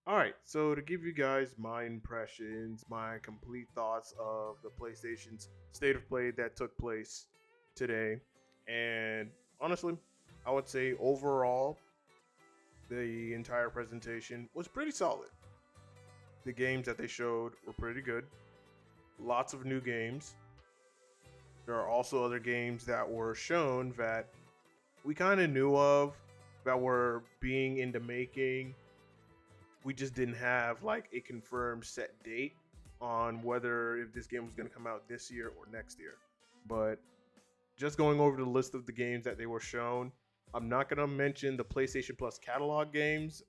All right, so to give you guys my impressions, my complete thoughts of the PlayStation's state of play that took place today, and honestly, I would say overall, the entire presentation was pretty solid. The games that they showed were pretty good, lots of new games. There are also other games that were shown that we kind of knew of that were being in the making. We just didn't have like a confirmed set date on whether if this game was going to come out this year or next year. But just going over the list of the games that they were shown, I'm not going to mention the PlayStation Plus catalog games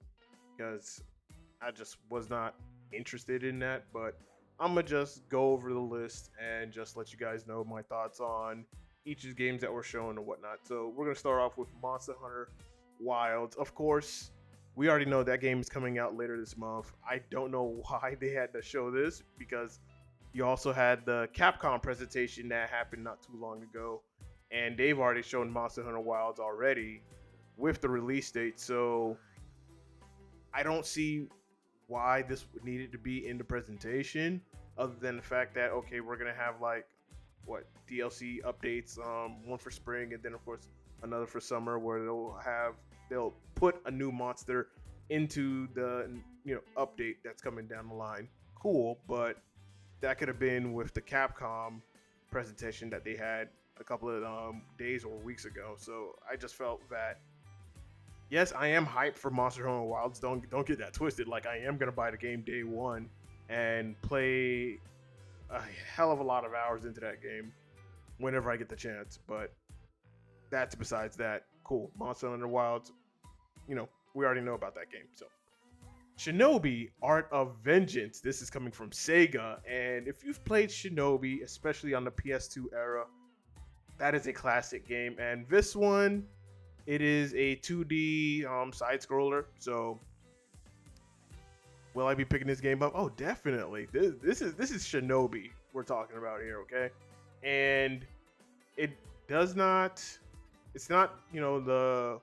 because I just was not interested in that. But I'm going to just go over the list and just let you guys know my thoughts on each of the games that were shown and whatnot. So we're going to start off with Monster Hunter Wilds. Of course, we already know that game is coming out later this month. I don't know why they had to show this because you also had the Capcom presentation that happened not too long ago, and they've already shown Monster Hunter Wilds already with the release date. So I don't see why this needed to be in the presentation, other than the fact that okay, we're gonna have like what DLC updates, one for spring, and then of course another for summer, where they'll put a new monster into the update that's coming down the line. Cool, but that could have been with the Capcom presentation that they had a couple of days or weeks ago. So I just felt that yes, I am hyped for Monster Hunter Wilds. Don't get that twisted. Like I am gonna buy the game day one and play a hell of a lot of hours into that game whenever I get the chance. But that's besides that. Cool, Monster Hunter Wilds. We already know about that game. So Shinobi Art of Vengeance. This is coming from Sega, and if you've played Shinobi, especially on the PS2 era, that is a classic game. And this one, it is a 2D side scroller. So will I be picking this game up? Oh, definitely. This is Shinobi we're talking about here, okay? And it does not. It's not the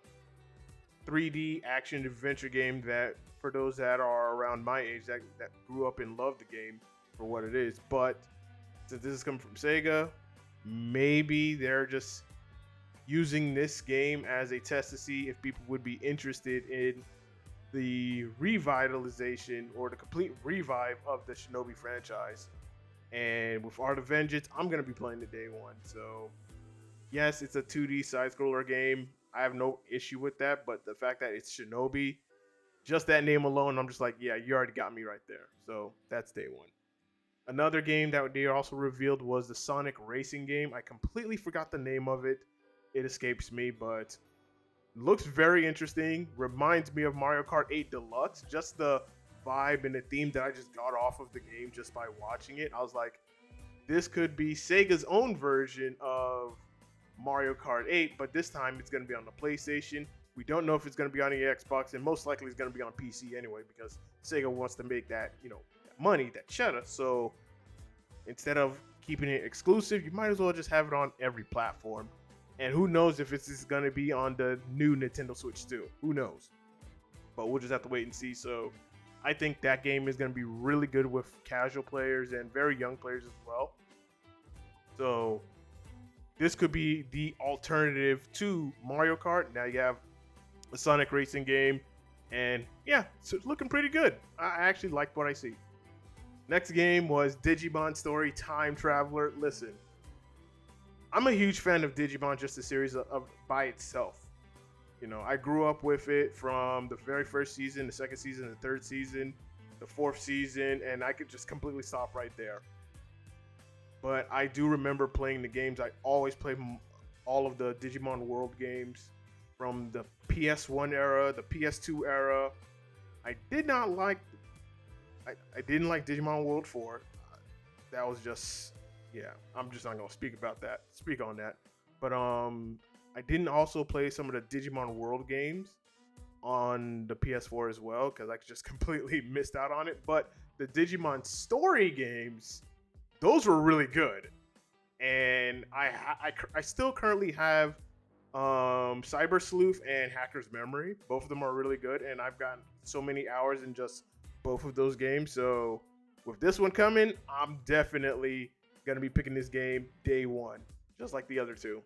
3D action adventure game that for those that are around my age that grew up and loved the game for what it is. But since this is coming from Sega, maybe they're just using this game as a test to see if people would be interested in the revitalization or the complete revive of the Shinobi franchise. And with Art of Vengeance, I'm gonna be playing the day one. So yes, it's a 2D side scroller game. I have no issue with that, but the fact that it's Shinobi, just that name alone, I'm just like, yeah, you already got me right there. So that's day one. Another game that they also revealed was the Sonic Racing game. I completely forgot the name of it. It escapes me, but looks very interesting. Reminds me of Mario Kart 8 Deluxe. Just the vibe and the theme that I just got off of the game just by watching it. I was like, this could be Sega's own version of Mario Kart 8, but this time it's going to be on the PlayStation. We don't know if it's going to be on the Xbox, and most likely it's going to be on PC anyway because Sega wants to make that, money, that cheddar. So instead of keeping it exclusive, you might as well just have it on every platform. And who knows if it's just going to be on the new Nintendo Switch too? Who knows? But we'll just have to wait and see. So I think that game is going to be really good with casual players and very young players as well. So this could be the alternative to Mario Kart. Now you have a Sonic Racing game, and yeah, it's looking pretty good. I actually like what I see. Next game was Digimon Story Time Traveler. Listen, I'm a huge fan of Digimon, just the series of by itself. I grew up with it from the very first season, the second season, the third season, the fourth season, and I could just completely stop right there. But I do remember playing the games. I always play all of the Digimon World games from the PS1 era, the PS2 era. I did not like. I didn't like Digimon World 4. That was just, yeah. I'm just not gonna speak on that. But I didn't also play some of the Digimon World games on the PS4 as well because I just completely missed out on it. But the Digimon Story games, those were really good, and I still currently have Cyber Sleuth and Hacker's Memory. Both of them are really good, and I've gotten so many hours in just both of those games. So with this one coming, I'm definitely gonna be picking this game day one, just like the other two.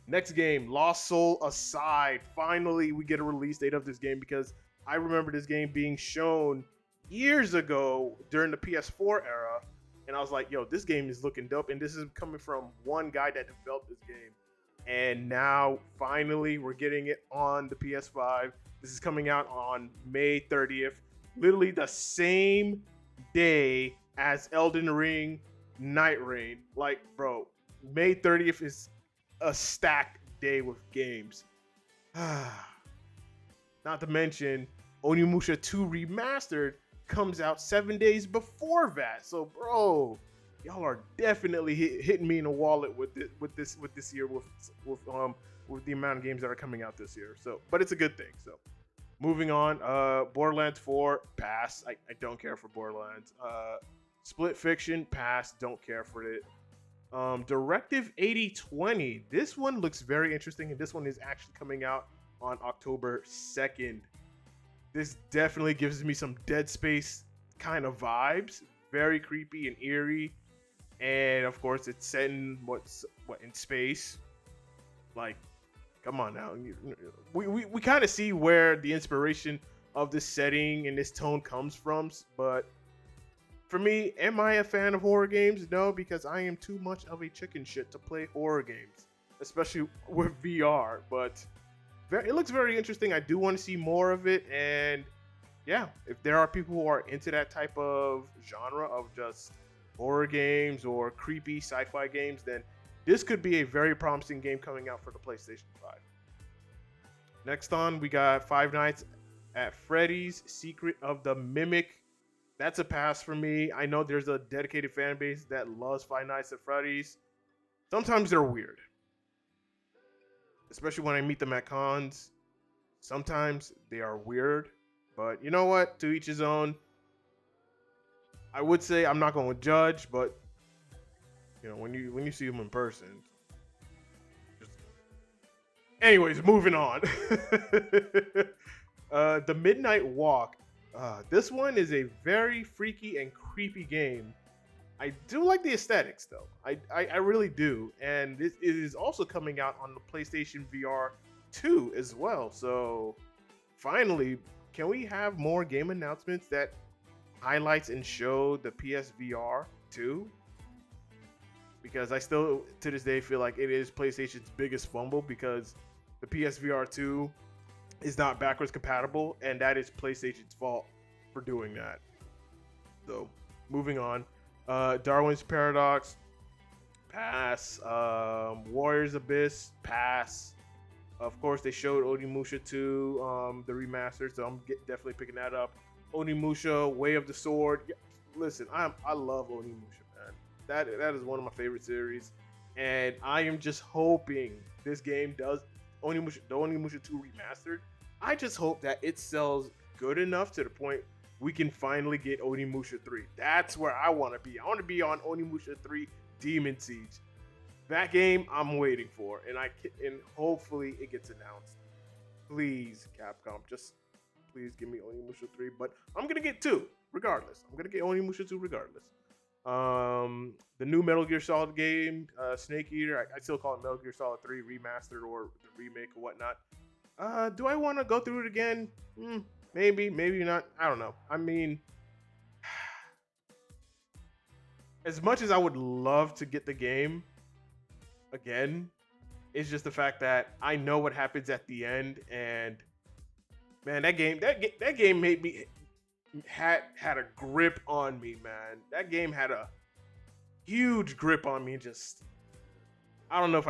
Next game, Lost Soul Aside. Finally, we get a release date of this game because I remember this game being shown years ago during the PS4 era, and I was like, "Yo, this game is looking dope." And this is coming from one guy that developed this game, and now finally we're getting it on the PS5. This is coming out on May 30th, literally the same day as Elden Ring Night Rain. Like, bro, May 30th is a stacked day with games. Not to mention, Onimusha 2 Remastered comes out 7 days before that. So, bro, y'all are definitely hitting me in the wallet with this year with the amount of games that are coming out this year. So, but it's a good thing. So, moving on, Borderlands 4 pass. I don't care for Borderlands. Split Fiction pass. Don't care for it. Directive 8020. This one looks very interesting, and this one is actually coming out on October 2nd. This definitely gives me some Dead Space kind of vibes. Very creepy and eerie. And of course, it's set in in space. Like, come on now. We kind of see where the inspiration of this setting and this tone comes from, but for me, am I a fan of horror games? No, because I am too much of a chicken shit to play horror games, especially with VR. But it looks very interesting. I do want to see more of it. And yeah, if there are people who are into that type of genre of just horror games or creepy sci-fi games, then this could be a very promising game coming out for the PlayStation 5. Next on, we got Five Nights at Freddy's Secret of the Mimic. That's a pass for me. I know there's a dedicated fan base that loves Five Nights at Freddy's. Sometimes they're weird, especially when I meet them at cons. Sometimes they are weird, but you know what? To each his own. I would say I'm not going to judge, but you know, when you see them in person. Anyways, moving on. The Midnight Walk. This one is a very freaky and creepy game. I do like the aesthetics, though. I really do. And it is also coming out on the PlayStation VR 2 as well. So, finally, can we have more game announcements that highlights and show the PSVR 2? Because I still, to this day, feel like it is PlayStation's biggest fumble because the PSVR 2 is not backwards compatible, and that is PlayStation's fault for doing that. So, moving on. Darwin's Paradox, pass. Warriors Abyss, pass. Of course, they showed Onimusha 2, the remaster, so I'm definitely picking that up. Onimusha, Way of the Sword. Listen, I love Onimusha, man. That is one of my favorite series, and I am just hoping this game does the Onimusha 2 remastered. I just hope that it sells good enough to the point we can finally get Onimusha 3. That's where I want to be. I want to be on Onimusha 3 Demon Siege. That game I'm waiting for, and hopefully it gets announced. Please, Capcom, just please give me Onimusha 3. But I'm gonna get 2 regardless. I'm gonna get Onimusha 2 regardless. The new Metal Gear Solid game, Snake Eater. I still call it Metal Gear Solid 3 Remastered or the remake or whatnot. Do I want to go through it again? Maybe, maybe not. I don't know. I mean, as much as I would love to get the game again, it's just the fact that I know what happens at the end, and man, that game made me had a grip on me, man. That game had a huge grip on me. Just, I don't know if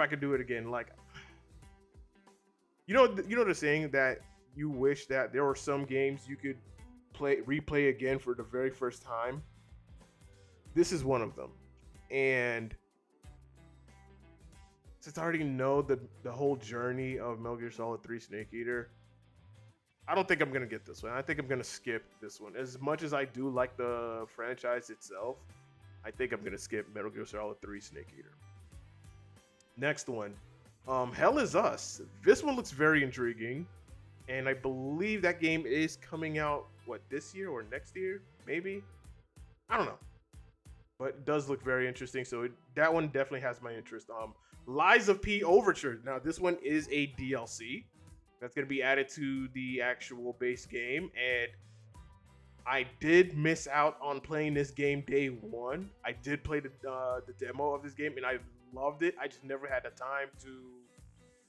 I could do it again. Like, you know the saying that you wish that there were some games you could replay again for the very first time. This is one of them, and since I already know the whole journey of Metal Gear Solid 3 Snake Eater, I don't think I'm gonna get this one. I think I'm gonna skip this one. As much as I do like the franchise itself, I think I'm gonna skip Metal Gear Solid 3 Snake Eater. Next one, Hell Is Us. This one looks very intriguing, and I believe that game is coming out what, this year or next year, maybe. I don't know, but it does look very interesting. So that one definitely has my interest. Lies of P Overture. Now this one is a DLC that's gonna be added to the actual base game, and I did miss out on playing this game day one. I did play the demo of this game, and I loved it. I just never had the time to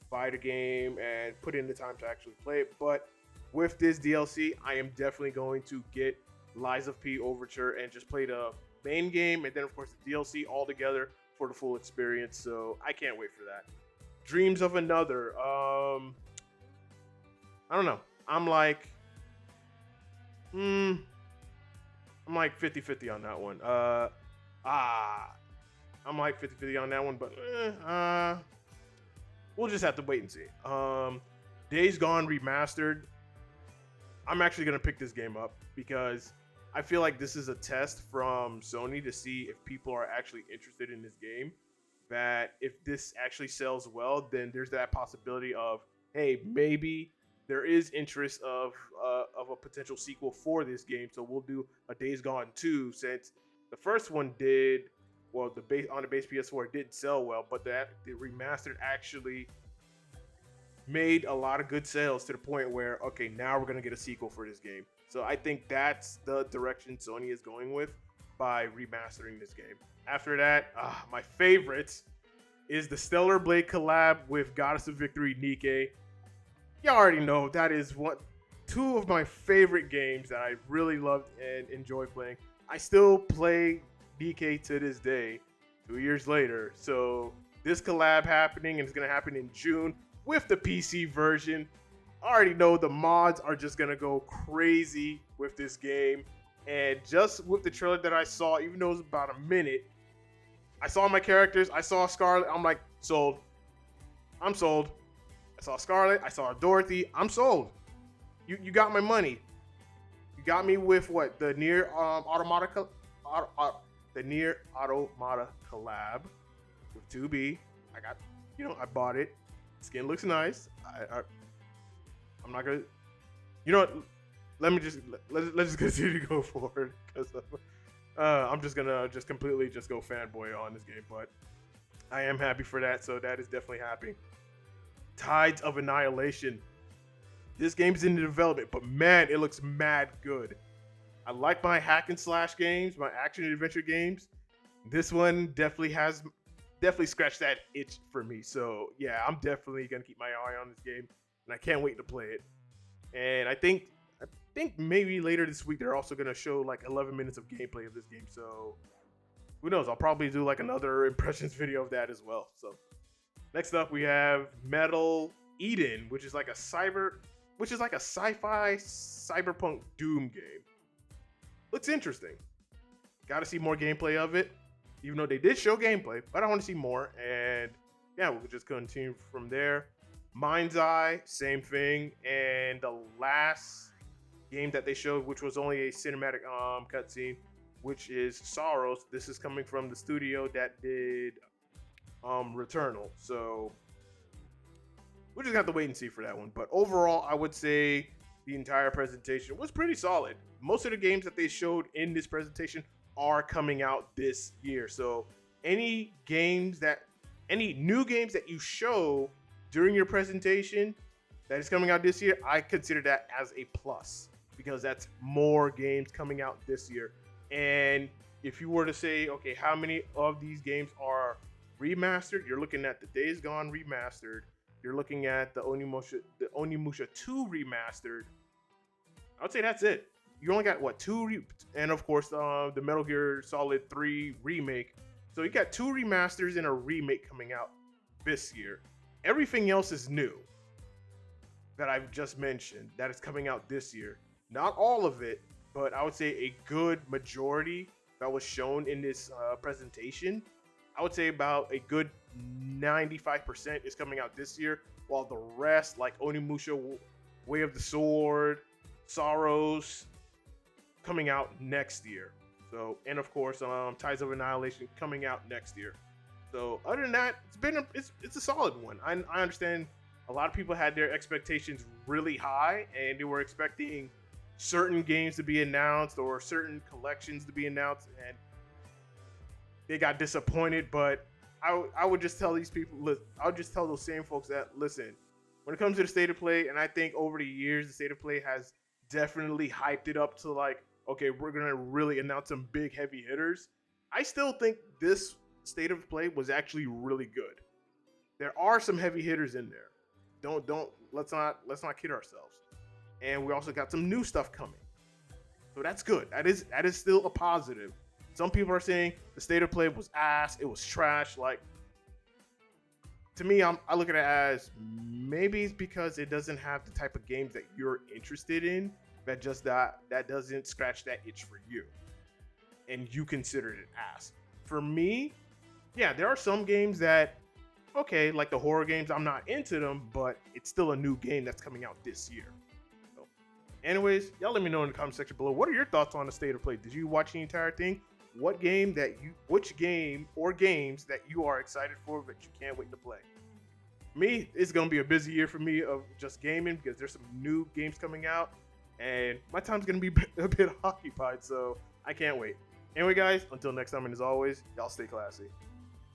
buy the game and put in the time to actually play it. But with this DLC, I am definitely going to get Lies of P Overture and just play the main game, and then of course the DLC all together for the full experience. So I can't wait for that. Dreams of Another. I don't know. I'm like 50-50 on that one. I'm like 50-50 on that one, but we'll just have to wait and see. Days Gone Remastered. I'm actually gonna pick this game up because I feel like this is a test from Sony to see if people are actually interested in this game. That if this actually sells well, then there's that possibility of, hey, maybe there is interest of a potential sequel for this game. So we'll do a Days Gone 2, since the first one did well. The base on the base PS4 didn't sell well, but the remastered actually made a lot of good sales to the point where, okay, now we're gonna get a sequel for this game. So I think that's the direction Sony is going with by remastering this game. After that, my favorite is the Stellar Blade collab with Goddess of Victory Nikke. You already know that is two of my favorite games that I really loved and enjoy playing. I still play Nikke to this day, 2 years later. So this collab happening, and it's gonna happen in June with the PC version. I already know the mods are just gonna go crazy with this game. And just with the trailer that I saw, even though it was about a minute, I saw my characters, I saw Scarlet, I'm like, sold. I'm sold. I saw Scarlet, I saw Dorothy, I'm sold. You got my money. You got me with what? The Nier Automata collab with 2B. I got, I bought it. Skin looks nice. I'm not gonna, what? Let's just continue to go forward, because I'm just gonna completely go fanboy on this game. But I am happy for that, so that is definitely happy. Tides of Annihilation. This game's in development, but man, it looks mad good. I like my hack and slash games, my action and adventure games. This one definitely scratched that itch for me. So yeah, I'm definitely gonna keep my eye on this game, and I can't wait to play it. And I think maybe later this week they're also gonna show like 11 minutes of gameplay of this game. So who knows? I'll probably do like another impressions video of that as well. So next up we have Metal Eden, which is like a sci-fi cyberpunk Doom game. Looks interesting. Got to see more gameplay of it, even though they did show gameplay, but I want to see more. And yeah, we'll just continue from there. Mind's Eye, same thing. And the last game that they showed, which was only a cinematic cutscene, which is Sorrows. This is coming from the studio that did Returnal. So we're just gonna have to wait and see for that one. But overall, I would say the entire presentation was pretty solid. Most of the games that they showed in this presentation are coming out this year. So any new games that you show during your presentation that is coming out this year, I consider that as a plus, because that's more games coming out this year. And if you were to say, okay, how many of these games are remastered, you're looking at the Days Gone remastered. You're looking at the Onimusha 2 remastered. I would say that's it. You only got two, and of course the Metal Gear Solid 3 remake. So you got 2 remasters and a remake coming out this year. Everything else is new that I've just mentioned that is coming out this year. Not all of it, but I would say a good majority that was shown in this presentation. I would say about a good 95% is coming out this year, while the rest, like Onimusha, Way of the Sword, Sorrows, coming out next year. So, and of course, Tides of Annihilation coming out next year. So, other than that, it's a solid one. I understand a lot of people had their expectations really high, and they were expecting certain games to be announced or certain collections to be announced, and they got disappointed. But I would just tell these people, I'll just tell those same folks that, listen, when it comes to the state of play, and I think over the years the state of play has definitely hyped it up to like, okay, we're gonna really announce some big heavy hitters. I still think this state of play was actually really good. There are some heavy hitters in there. Don't let's not kid ourselves. And we also got some new stuff coming. So that's good. That is still a positive. Some people are saying the state of play was ass, it was trash. Like, to me, I look at it as maybe it's because it doesn't have the type of games that you're interested in, that doesn't scratch that itch for you, and you considered it ass. For me, yeah, there are some games that, okay, like the horror games, I'm not into them, but it's still a new game that's coming out this year. So, anyways, y'all let me know in the comment section below. What are your thoughts on the state of play? Did you watch the entire thing? Which game or games that you are excited for but you can't wait to play? Me, it's gonna be a busy year for me of just gaming because there's some new games coming out, and my time's gonna be a bit occupied, so I can't wait. Anyway, guys, until next time, and as always, y'all stay classy.